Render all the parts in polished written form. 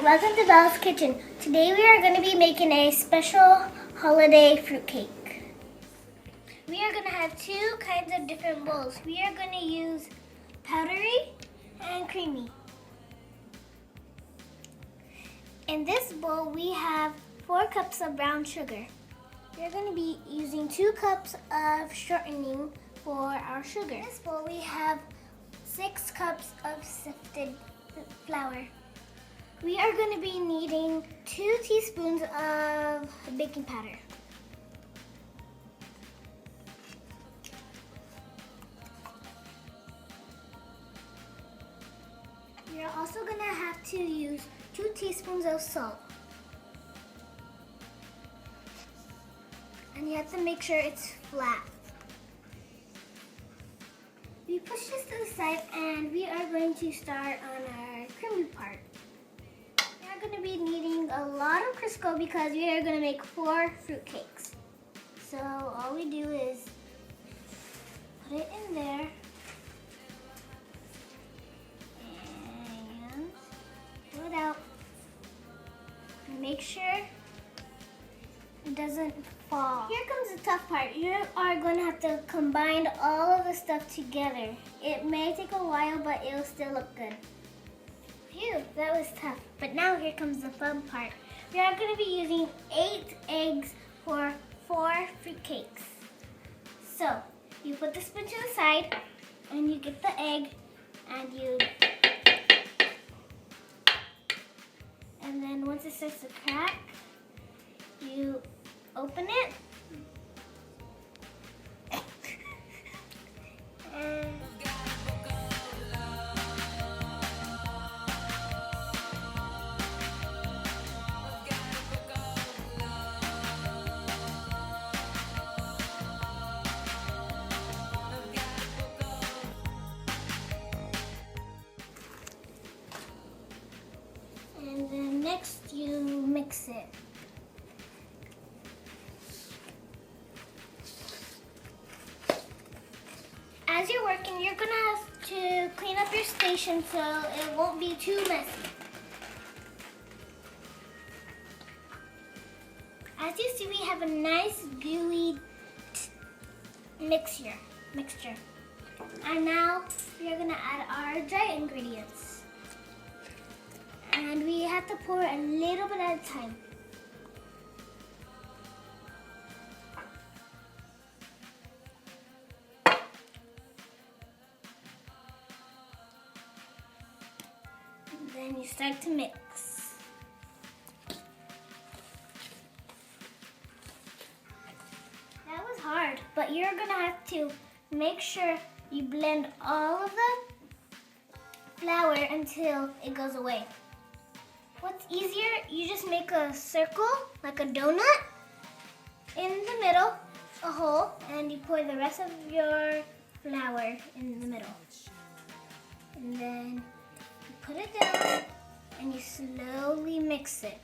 welcome to Bella's Kitchen. Today we are going to be making a special holiday fruitcake. We are going to have two kinds of different bowls. We are going to use powdery and creamy. In this bowl we have 4 cups of brown sugar. We are going to be using 2 cups of shortening for our sugar. In this bowl we have 6 cups of sifted flour. We are going to be needing 2 teaspoons of baking powder. We are also going to have to use 2 teaspoons of salt. And you have to make sure it's flat. We push this to the side and we are going to start on our creamy part. We are going to be needing a lot of Crisco because we are going to make 4 fruitcakes. So all we do is put it in there and pull it out and make sure it doesn't fall. Here comes the tough part. You are going to have to combine all of the stuff together. It may take a while, but it'll still look good. Phew, that was tough. But now here comes the fun part. We are going to be using 8 eggs for 4 fruitcakes. So, you put the spoon to the side, and you get the egg, and then once it starts to crack, you open it, and then next you mix it. As you're working, you're going to have to clean up your station so it won't be too messy. As you see, we have a nice gooey mixture. And now we are going to add our dry ingredients. And we have to pour a little bit at a time. Then you start to mix. That was hard, but you're gonna have to make sure you blend all of the flour until it goes away. What's easier, you just make a circle, like a donut, in the middle, a hole, and you pour the rest of your flour in the middle. And then put it down and you slowly mix it.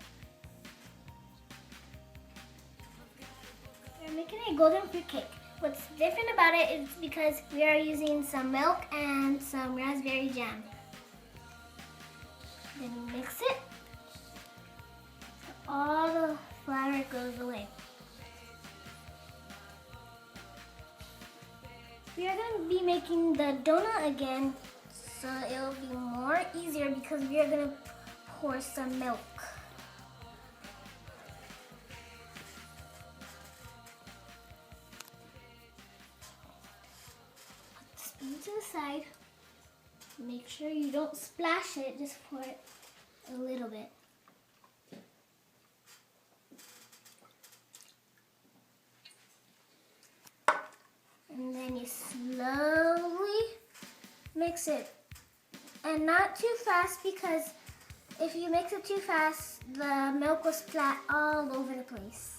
We're making a golden fruitcake. What's different about it is because we are using some milk and some raspberry jam. Then you mix it so all the flour goes away. We are going to be making the donut again, so it'll be more easier because we are going to pour some milk. Put the spoon to the side. Make sure you don't splash it, just pour it a little bit. And then you slowly mix it. And not too fast, because if you mix it too fast, the milk will splat all over the place.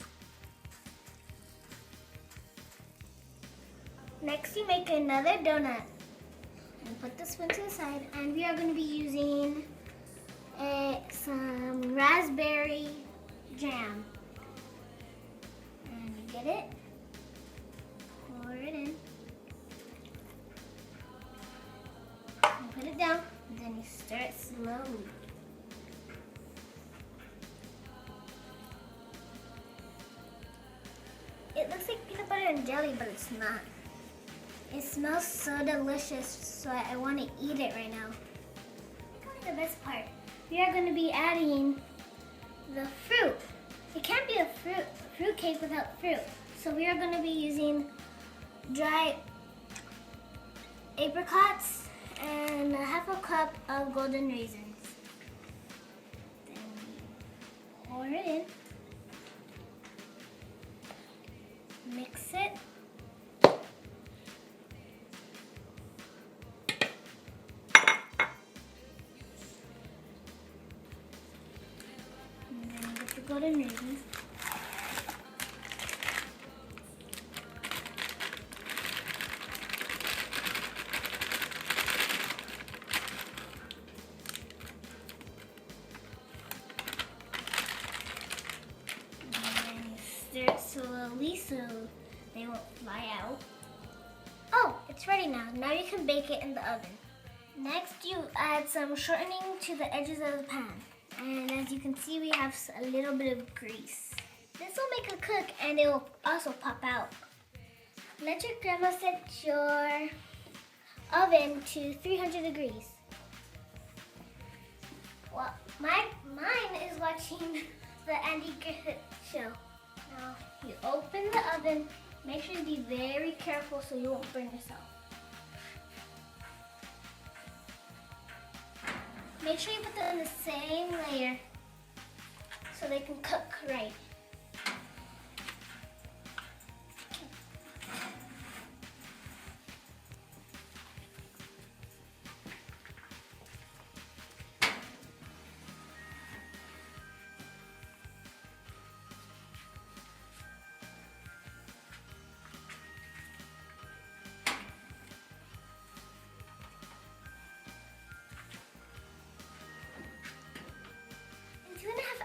Next, you make another donut. And put the spoon to the side, and we are going to be using some raspberry jam. And you get it, pour it in. And put it down, and then you stir it slowly. It looks like peanut butter and jelly, but it's not. It smells so delicious, so I want to eat it right now. The best part, we are going to be adding the fruit. It can't be a fruit cake without fruit. So we are going to be using dried apricots and a half a cup of golden raisins. Then we pour it in. Mix it. And then get the golden raisins. Stir it slowly so they won't fly out. Oh, it's ready now. Now you can bake it in the oven. Next, you add some shortening to the edges of the pan. And as you can see, we have a little bit of grease. This will make it cook and it will also pop out. Let your grandma set your oven to 300 degrees. Well, mine is watching the Andy Griffith show. Now, you open the oven. Make sure to be very careful so you won't burn yourself. Make sure you put them in the same layer so they can cook right.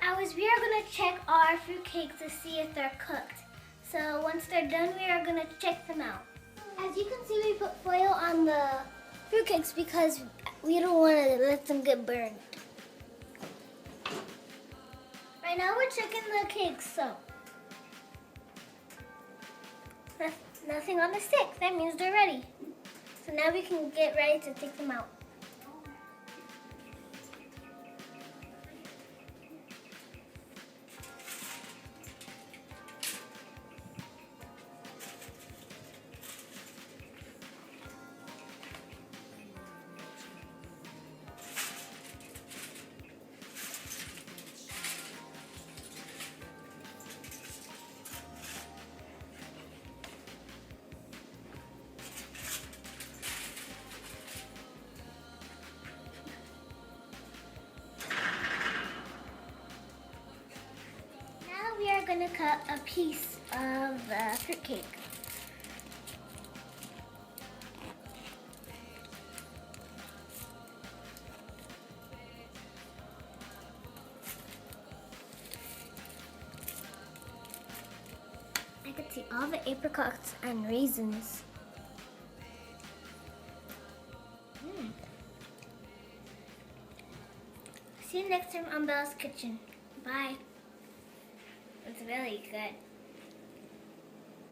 Hours, we are going to check our fruitcakes to see if they're cooked. So once they're done, we are going to check them out. As you can see, we put foil on the fruitcakes because we don't want to let them get burned. Right now we're checking the cakes, so nothing on the stick. That means they're ready. So now we can get ready to take them out. We are going to cut a piece of the fruitcake. I could see all the apricots and raisins. See you next time on Bella's Kitchen. Bye. It's really good.